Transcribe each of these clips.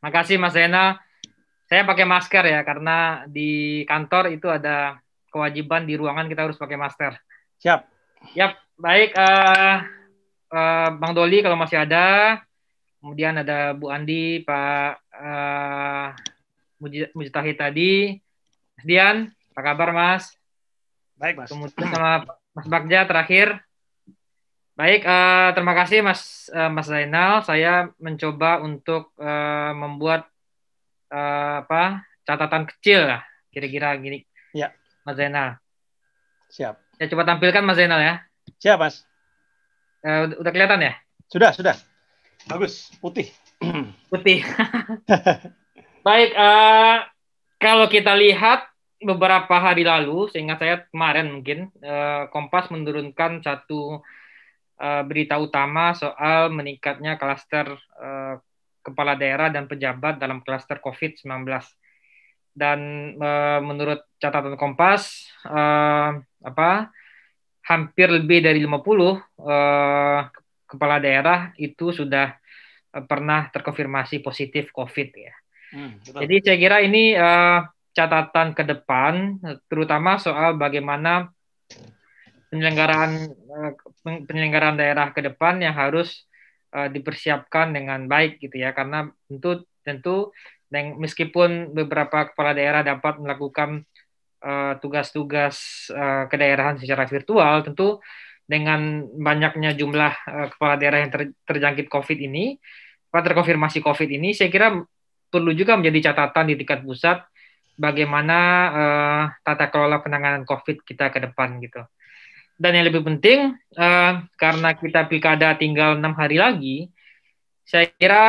Makasih Mas Zainal. Saya pakai masker ya, karena di kantor itu ada kewajiban di ruangan kita harus pakai masker. Siap. Yap, baik. Bang Doli kalau masih ada, kemudian ada Bu Andi, Pak Mujtahid tadi, Mas Dian, apa kabar Mas? Baik, Mas. Kemudian sama Mas Bagja terakhir. Baik, terima kasih Mas Zainal. Saya mencoba untuk membuat catatan kecil lah, kira-kira gini, Ya, Mas Zainal. siap. Saya coba tampilkan Mas Zainal ya. Siap, Mas. Udah kelihatan ya? Sudah. Bagus, putih. Putih. Baik, kalau kita lihat beberapa hari lalu, seingat saya kemarin mungkin, Kompas menurunkan satu berita utama soal meningkatnya klaster kepala daerah dan pejabat dalam klaster COVID-19. Dan menurut catatan Kompas, hampir lebih dari 50 kepala daerah itu sudah pernah terkonfirmasi positif COVID ya. Betul. Jadi saya kira ini catatan ke depan, terutama soal bagaimana penyelenggaraan daerah ke depan yang harus dipersiapkan dengan baik gitu ya, karena tentu dan meskipun beberapa kepala daerah dapat melakukan tugas-tugas kedaerahan secara virtual, tentu dengan banyaknya jumlah kepala daerah yang terjangkit COVID ini, terkonfirmasi COVID ini, saya kira perlu juga menjadi catatan di tingkat pusat bagaimana tata kelola penanganan COVID kita ke depan gitu. Dan yang lebih penting, karena kita pilkada tinggal 6 hari lagi, saya kira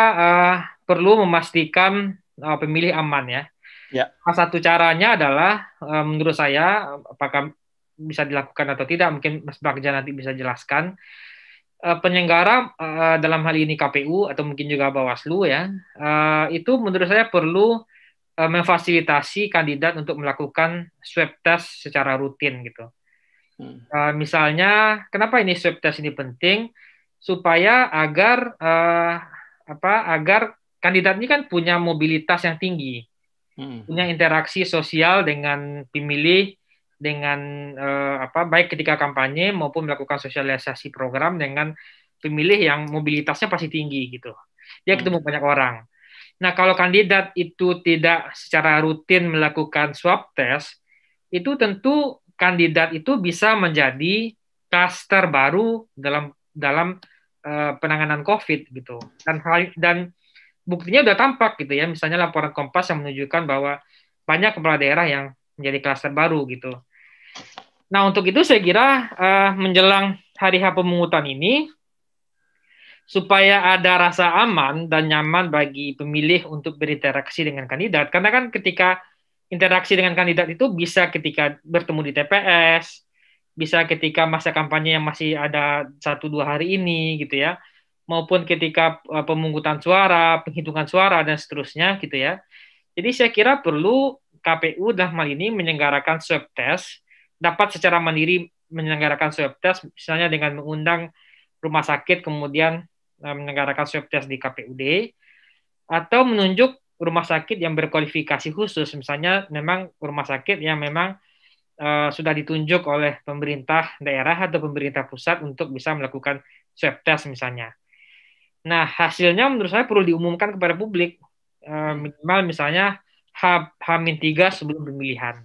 perlu memastikan pemilih aman ya. Ya. Salah satu caranya adalah menurut saya, apakah bisa dilakukan atau tidak, mungkin Mas Bagja nanti bisa jelaskan. Penyelenggara dalam hal ini KPU atau mungkin juga Bawaslu ya, itu menurut saya perlu memfasilitasi kandidat untuk melakukan swab test secara rutin gitu. Misalnya, kenapa ini swab test ini penting? Supaya agar kandidat ini kan punya mobilitas yang tinggi, punya interaksi sosial dengan pemilih, dengan baik ketika kampanye maupun melakukan sosialisasi program dengan pemilih yang mobilitasnya pasti tinggi gitu. Dia ketemu banyak orang. Nah, kalau kandidat itu tidak secara rutin melakukan swab test, itu tentu kandidat itu bisa menjadi klaster baru dalam penanganan COVID gitu. Dan buktinya udah tampak gitu ya. Misalnya laporan Kompas yang menunjukkan bahwa banyak kepala daerah yang menjadi klaster baru gitu. Nah, untuk itu saya kira menjelang hari H pemungutan ini, supaya ada rasa aman dan nyaman bagi pemilih untuk berinteraksi dengan kandidat. Karena kan ketika interaksi dengan kandidat itu bisa ketika bertemu di TPS, bisa ketika masa kampanye yang masih ada 1-2 hari ini gitu ya, maupun ketika pemungutan suara, penghitungan suara dan seterusnya gitu ya. Jadi saya kira perlu KPU dalam hal ini menyelenggarakan swab test, dapat secara mandiri menyelenggarakan swab test, misalnya dengan mengundang rumah sakit kemudian menyelenggarakan swab test di KPUD, atau menunjuk rumah sakit yang berkualifikasi khusus, misalnya memang rumah sakit yang memang sudah ditunjuk oleh pemerintah daerah atau pemerintah pusat untuk bisa melakukan swab test misalnya. Nah, hasilnya menurut saya perlu diumumkan kepada publik, minimal misalnya H-3 sebelum pemilihan.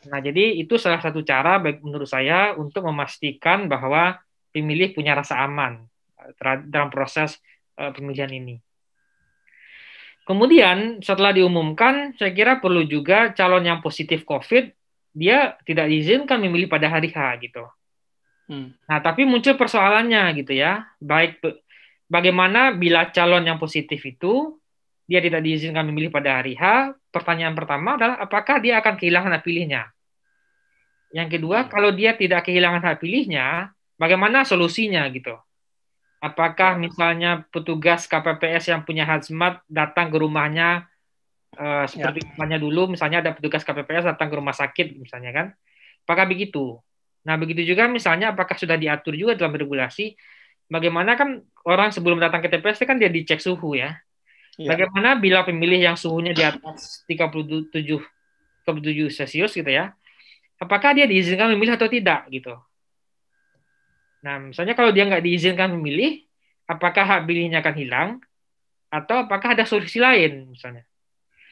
Nah, jadi itu salah satu cara menurut saya untuk memastikan bahwa pemilih punya rasa aman dalam proses pemilihan ini. Kemudian setelah diumumkan, saya kira perlu juga calon yang positif COVID, dia tidak diizinkan memilih pada hari H gitu. Nah, tapi muncul persoalannya gitu ya. Bagaimana bila calon yang positif itu dia tidak diizinkan memilih pada hari H? Pertanyaan pertama adalah apakah dia akan kehilangan hak pilihnya? Yang kedua, kalau dia tidak kehilangan hak pilihnya, bagaimana solusinya gitu? Apakah misalnya petugas KPPS yang punya hazmat datang ke rumahnya seperti misalnya dulu, misalnya ada petugas KPPS datang ke rumah sakit misalnya kan? Apakah begitu? Nah, begitu juga misalnya apakah sudah diatur juga dalam regulasi bagaimana kan orang sebelum datang ke TPS kan dia dicek suhu ya. Ya. Bagaimana bila pemilih yang suhunya di atas 37 Celcius gitu ya, apakah dia diizinkan memilih atau tidak gitu. Nah, misalnya kalau dia nggak diizinkan memilih, apakah hak pilihnya akan hilang atau apakah ada solusi lain misalnya.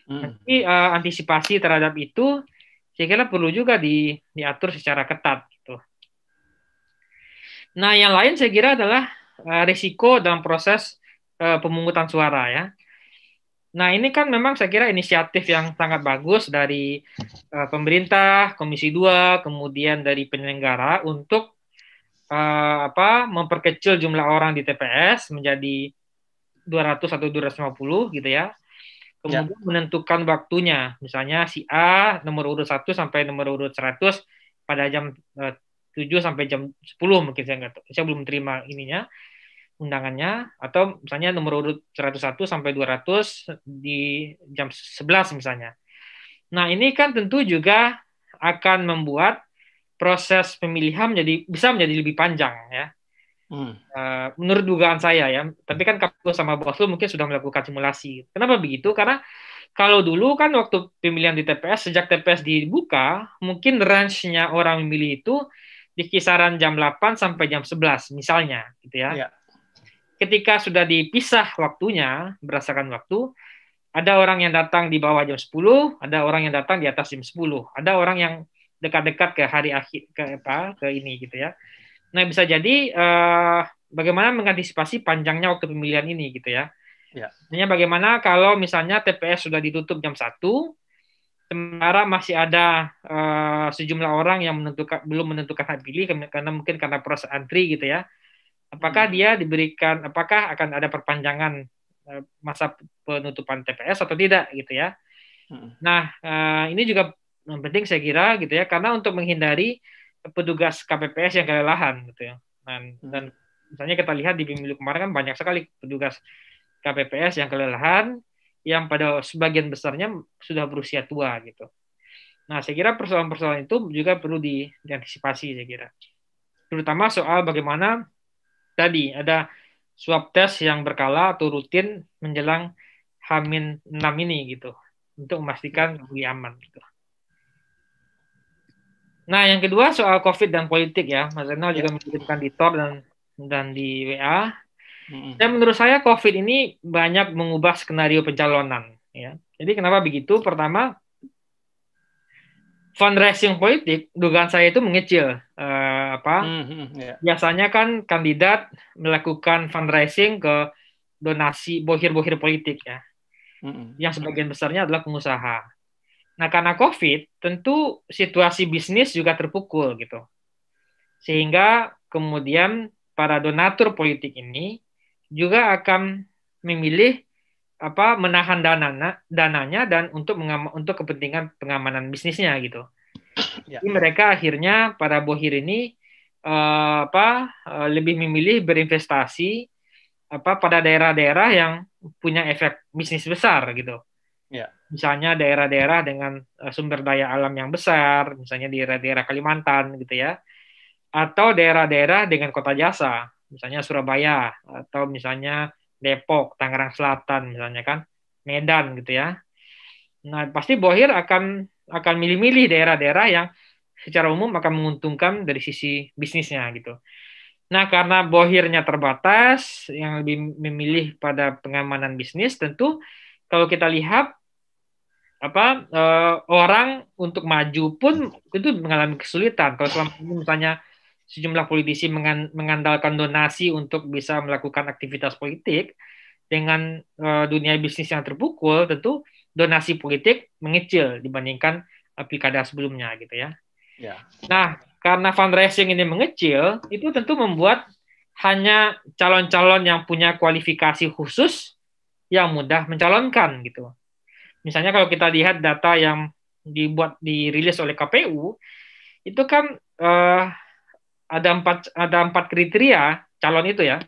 Nanti antisipasi terhadap itu saya kira perlu juga diatur secara ketat gitu. Nah, yang lain saya kira adalah risiko dalam proses pemungutan suara ya. Nah, ini kan memang saya kira inisiatif yang sangat bagus dari pemerintah, Komisi 2, kemudian dari penyelenggara untuk memperkecil jumlah orang di TPS menjadi 200 atau 250 gitu ya. Kemudian menentukan waktunya, misalnya si A nomor urut 1 sampai nomor urut 100 pada jam 7 sampai jam 10 mungkin saya nggak tahu. Saya belum terima ininya undangannya, atau misalnya nomor urut 101 sampai 200 di jam 11 misalnya. Nah, ini kan tentu juga akan membuat proses pemilihan bisa menjadi lebih panjang ya. Menurut dugaan saya ya, tapi kan KPU sama Bawaslu mungkin sudah melakukan simulasi. Kenapa begitu? Karena kalau dulu kan waktu pemilihan di TPS, sejak TPS dibuka, mungkin range-nya orang memilih itu di kisaran jam 8 sampai jam 11 misalnya gitu ya. Ketika sudah dipisah waktunya berdasarkan waktu, ada orang yang datang di bawah jam 10, ada orang yang datang di atas jam 10, ada orang yang dekat-dekat ke hari akhir ke ini gitu ya. Nah, bisa jadi bagaimana mengantisipasi panjangnya waktu pemilihan ini gitu ya. Artinya bagaimana kalau misalnya TPS sudah ditutup jam 1, sementara masih ada sejumlah orang yang belum menentukan hak pilih karena mungkin karena proses antri gitu ya. Apakah apakah akan ada perpanjangan masa penutupan TPS atau tidak gitu ya. Nah, ini juga penting saya kira gitu ya, karena untuk menghindari petugas KPPS yang kelelahan gitu ya. Dan misalnya kita lihat di pemilu kemarin kan banyak sekali petugas KPPS yang kelelahan, yang pada sebagian besarnya sudah berusia tua gitu. Nah, saya kira persoalan-persoalan itu juga perlu diantisipasi saya kira. Terutama soal bagaimana tadi ada swab test yang berkala atau rutin menjelang H-6 ini gitu, untuk memastikan lebih aman gitu. Nah, yang kedua soal COVID dan politik ya, Mas Renal juga mengirimkan di Tor dan di WA. Dan menurut saya COVID ini banyak mengubah skenario pencalonan. Ya. Jadi kenapa begitu? Pertama, fundraising politik, dugaan saya itu mengecil. Biasanya kan kandidat melakukan fundraising ke donasi bohir-bohir politik ya, yang sebagian besarnya adalah pengusaha. Nah, karena COVID, tentu situasi bisnis juga terpukul gitu. Sehingga kemudian para donatur politik ini juga akan memilih menahan dananya dan untuk kepentingan pengamanan bisnisnya gitu. Jadi mereka akhirnya para bohir ini lebih memilih berinvestasi pada daerah-daerah yang punya efek bisnis besar gitu. Misalnya daerah-daerah dengan sumber daya alam yang besar, misalnya di daerah-daerah Kalimantan gitu ya, atau daerah-daerah dengan kota jasa, misalnya Surabaya, atau misalnya Depok, Tangerang Selatan, misalnya kan, Medan gitu ya. Nah, pasti bohir akan milih-milih daerah-daerah yang secara umum akan menguntungkan dari sisi bisnisnya gitu. Nah, karena bohirnya terbatas, yang lebih memilih pada pengamanan bisnis, tentu kalau kita lihat orang untuk maju pun itu mengalami kesulitan. Kalau selama ini misalnya sejumlah politisi mengandalkan donasi untuk bisa melakukan aktivitas politik, dengan dunia bisnis yang terpukul, tentu donasi politik mengecil dibandingkan pilkada sebelumnya gitu ya. Nah, karena fundraising ini mengecil, itu tentu membuat hanya calon-calon yang punya kualifikasi khusus yang mudah mencalonkan gitu. Misalnya kalau kita lihat data yang dirilis oleh KPU, itu kan ada empat kriteria calon itu ya.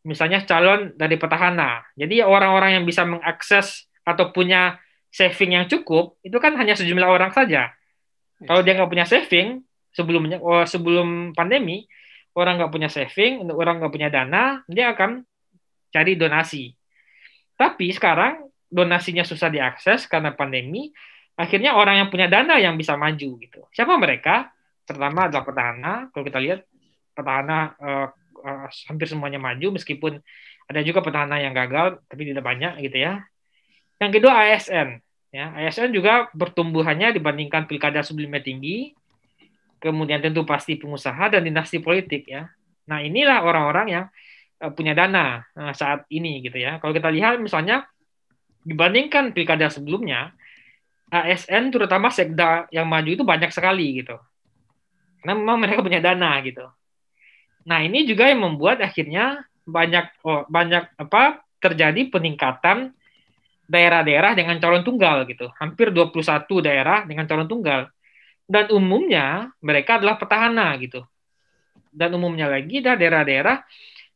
Misalnya calon dari petahana. Jadi orang-orang yang bisa mengakses atau punya saving yang cukup, itu kan hanya sejumlah orang saja. Kalau dia nggak punya saving, sebelum pandemi, orang nggak punya saving, orang nggak punya dana, dia akan cari donasi. Tapi sekarang donasinya susah diakses karena pandemi, akhirnya orang yang punya dana yang bisa maju gitu. Siapa mereka? Pertama adalah petahana. Kalau kita lihat petahana hampir semuanya maju, meskipun ada juga petahana yang gagal, tapi tidak banyak gitu ya. Yang kedua ASN. Ya, ASN juga pertumbuhannya dibandingkan pilkada sebelumnya tinggi. Kemudian tentu pasti pengusaha dan dinasti politik ya. Nah inilah orang-orang yang punya dana saat ini gitu ya. Kalau kita lihat misalnya dibandingkan pilkada sebelumnya, ASN terutama sekda yang maju itu banyak sekali gitu. Karena memang mereka punya dana gitu. Nah ini juga yang membuat akhirnya banyak terjadi peningkatan daerah-daerah dengan calon tunggal gitu. Hampir 21 daerah dengan calon tunggal. Dan umumnya mereka adalah petahana gitu. Dan umumnya lagi adalah daerah-daerah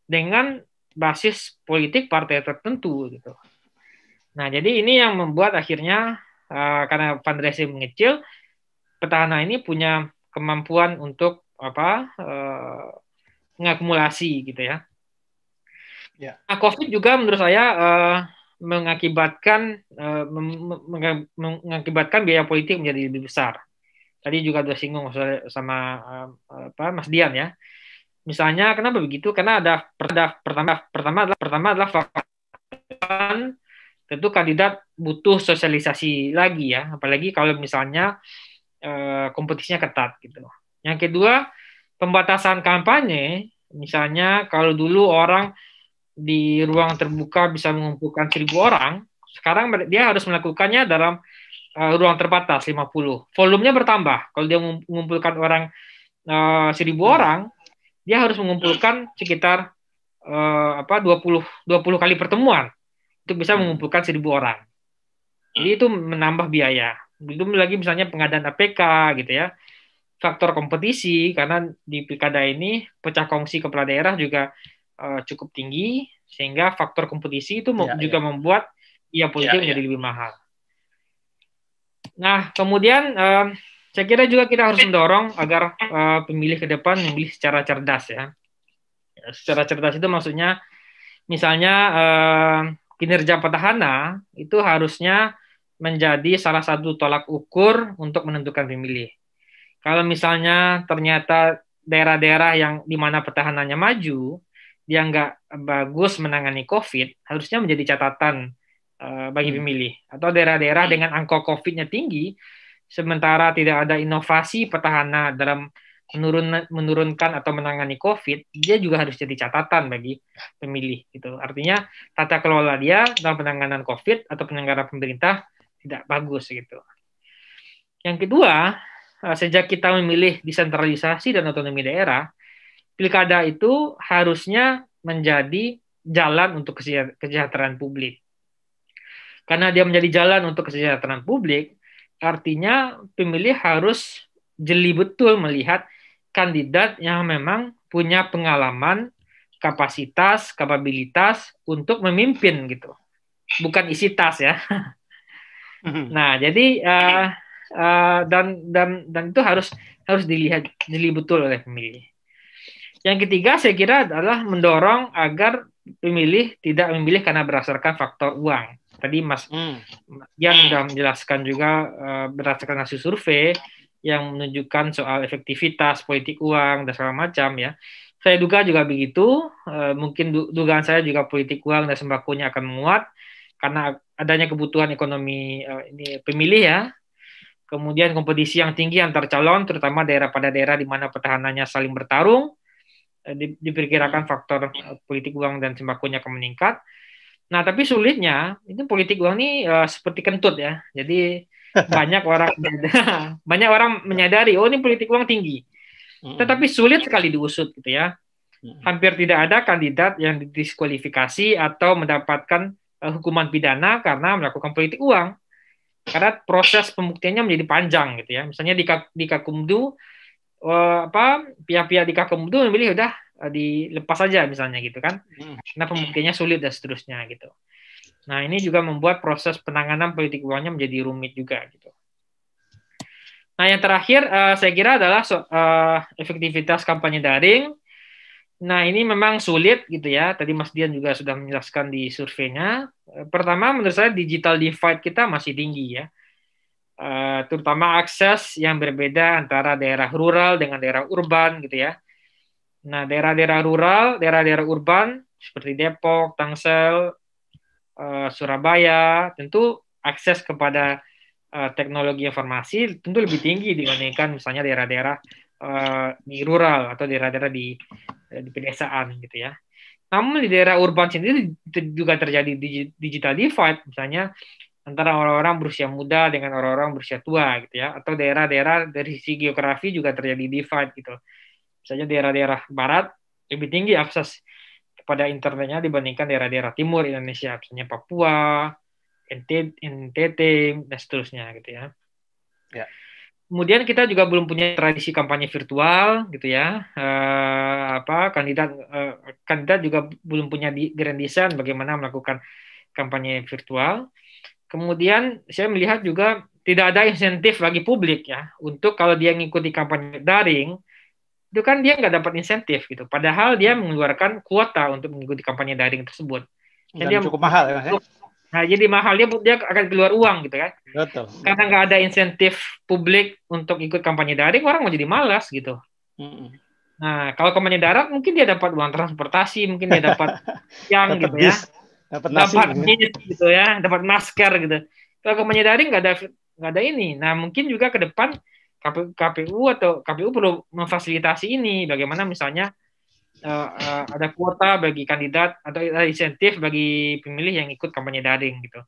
dengan basis politik partai tertentu gitu. Nah, jadi ini yang membuat akhirnya karena fundraising mengecil, petahana ini punya kemampuan untuk mengakumulasi gitu ya. Nah, COVID juga menurut saya mengakibatkan biaya politik menjadi lebih besar. Tadi juga sudah singgung sama Mas Dian ya. Misalnya kenapa begitu? Karena pertama adalah faktor tentu kandidat butuh sosialisasi lagi ya, apalagi kalau misalnya kompetisinya ketat gitu. Yang kedua, pembatasan kampanye, misalnya kalau dulu orang di ruang terbuka bisa mengumpulkan 1.000 orang, sekarang dia harus melakukannya dalam ruang terbatas 50. Volumenya bertambah. Kalau dia mengumpulkan orang 1.000 orang, dia harus mengumpulkan sekitar 20 kali pertemuan untuk bisa mengumpulkan 1.000 orang. Jadi itu menambah biaya. Belum lagi misalnya pengadaan APK gitu ya. Faktor kompetisi karena di pilkada ini pecah kongsi kepala daerah juga cukup tinggi sehingga faktor kompetisi itu juga membuat biaya politik menjadi lebih mahal. Nah, kemudian saya kira juga kita harus mendorong agar pemilih ke depan memilih secara cerdas ya. Secara cerdas itu maksudnya misalnya kinerja petahana itu harusnya menjadi salah satu tolak ukur untuk menentukan pemilih. Kalau misalnya ternyata daerah-daerah yang di mana petahananya maju, dia nggak bagus menangani COVID, harusnya menjadi catatan bagi pemilih. Atau daerah-daerah dengan angka COVID-nya tinggi, sementara tidak ada inovasi petahana dalam menurunkan atau menangani COVID, dia juga harus jadi catatan bagi pemilih. Gitu. Artinya tata kelola dia dalam penanganan COVID atau penyelenggara pemerintah tidak bagus gitu. Yang kedua, sejak kita memilih desentralisasi dan otonomi daerah, pilkada itu harusnya menjadi jalan untuk kesejahteraan publik. Karena dia menjadi jalan untuk kesejahteraan publik, artinya pemilih harus jeli betul melihat kandidat yang memang punya pengalaman, kapasitas, kapabilitas untuk memimpin gitu. Bukan isi tas ya. Nah, jadi dan itu harus dilihat jeli betul oleh pemilih. Yang ketiga saya kira adalah mendorong agar pemilih tidak memilih karena berdasarkan faktor uang. Tadi Mas Jan sudah menjelaskan juga berdasarkan hasil survei yang menunjukkan soal efektivitas politik uang dan segala macam ya. Saya duga juga begitu. Mungkin dugaan saya juga politik uang dan sembakonya akan menguat karena adanya kebutuhan ekonomi ini pemilih ya. Kemudian kompetisi yang tinggi antar calon, terutama daerah pada daerah di mana petahananya saling bertarung, diperkirakan faktor politik uang dan sembakonya akan meningkat. Nah, tapi sulitnya ini politik uang ini seperti kentut ya. Jadi banyak orang menyadari oh ini politik uang tinggi. Tetapi sulit sekali diusut gitu ya. Hampir tidak ada kandidat yang didiskualifikasi atau mendapatkan hukuman pidana karena melakukan politik uang. Karena proses pembuktiannya menjadi panjang gitu ya. Misalnya di Kakumdu pihak-pihak di Kakumdu memilih udah dilepas saja misalnya gitu kan. Karena pembuktiannya sulit dan seterusnya gitu. Nah, ini juga membuat proses penanganan politik uangnya menjadi rumit juga gitu. Nah, yang terakhir saya kira adalah efektivitas kampanye daring. Nah, ini memang sulit gitu ya. Tadi Mas Dian juga sudah menjelaskan di surveinya. Pertama, menurut saya digital divide kita masih tinggi ya. Terutama akses yang berbeda antara daerah rural dengan daerah urban gitu ya. Nah, daerah-daerah rural, daerah-daerah urban seperti Depok, Tangsel, Surabaya, tentu akses kepada teknologi informasi tentu lebih tinggi dibandingkan misalnya daerah-daerah di rural atau daerah-daerah di pedesaan gitu ya. Namun di daerah urban sendiri juga terjadi digital divide, misalnya antara orang-orang berusia muda dengan orang-orang berusia tua gitu ya, atau daerah-daerah dari sisi geografi juga terjadi divide gitu. Misalnya daerah-daerah barat lebih tinggi akses kepada internetnya dibandingkan daerah-daerah timur Indonesia, misalnya Papua, NTT, dan seterusnya gitu ya. Ya. Kemudian kita juga belum punya tradisi kampanye virtual gitu ya. Kandidat juga belum punya grand design bagaimana melakukan kampanye virtual. Kemudian saya melihat juga tidak ada insentif bagi publik ya untuk kalau dia mengikuti kampanye daring itu kan dia nggak dapat insentif gitu. Padahal dia mengeluarkan kuota untuk mengikuti kampanye daring tersebut. Dan Dan dia cukup mahal ya, Mas ya? Nah, jadi mahal dia akan keluar uang gitu kan. Betul. Karena nggak ada insentif publik untuk ikut kampanye daring, orang mau jadi malas gitu. Nah, kalau kampanye darat mungkin dia dapat uang transportasi, mungkin dia dapat yang dapat gitu bis, ya, dapat nasi, dapat bis gitu ya, dapat masker gitu. Kalau kampanye daring nggak ada ini. Nah, mungkin juga ke depan KPU perlu memfasilitasi ini. Bagaimana misalnya ada kuota bagi kandidat atau ada insentif bagi pemilih yang ikut kampanye daring gitu.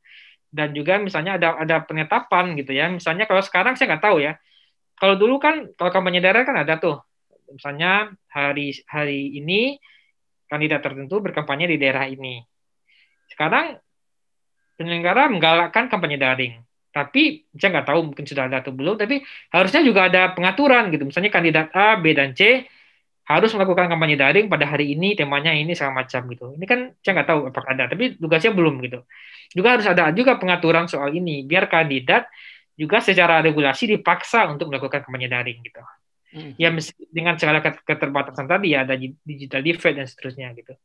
Dan juga misalnya ada penetapan gitu ya. Misalnya kalau sekarang saya nggak tahu ya. Kalau dulu kan kalau kampanye daerah kan ada tuh. Misalnya hari ini kandidat tertentu berkampanye di daerah ini. Sekarang penyelenggara menggalakkan kampanye daring. Tapi saya nggak tahu mungkin sudah ada atau belum. Tapi harusnya juga ada pengaturan gitu. Misalnya kandidat A, B, dan C harus melakukan kampanye daring pada hari ini, temanya ini segala macam gitu. Ini kan saya nggak tahu apakah ada, tapi tugasnya belum gitu. Juga harus ada juga pengaturan soal ini, biar kandidat juga secara regulasi dipaksa untuk melakukan kampanye daring gitu. Ya dengan segala keterbatasan tadi ya ada digital divide dan seterusnya gitu.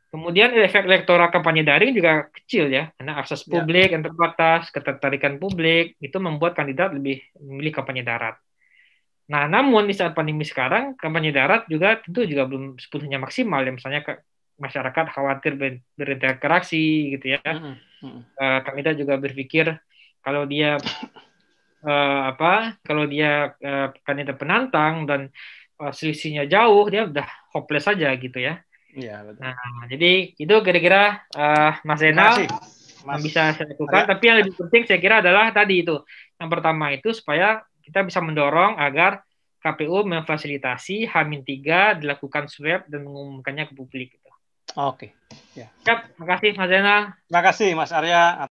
Kemudian efek elektoral kampanye daring juga kecil ya, karena akses publik yang terbatas, ketertarikan publik itu membuat kandidat lebih memilih kampanye darat. Nah, namun di saat pandemi sekarang, kampanye darat juga tentu juga belum sepenuhnya maksimal ya. Misalnya masyarakat khawatir berinteraksi gitu ya. Kandidat juga berpikir kalau dia kandidat penantang dan selisihnya jauh, dia udah hopeless saja gitu ya. Iya, betul. Nah, jadi itu kira-kira Mas Zainal yang bisa saya lakukan. Tapi yang lebih penting saya kira adalah tadi itu. Yang pertama itu supaya kita bisa mendorong agar KPU memfasilitasi H-3 dilakukan swab dan mengumumkannya ke publik. Oke. Ya. Terima kasih Mas Zainal. Terima kasih Mas Arya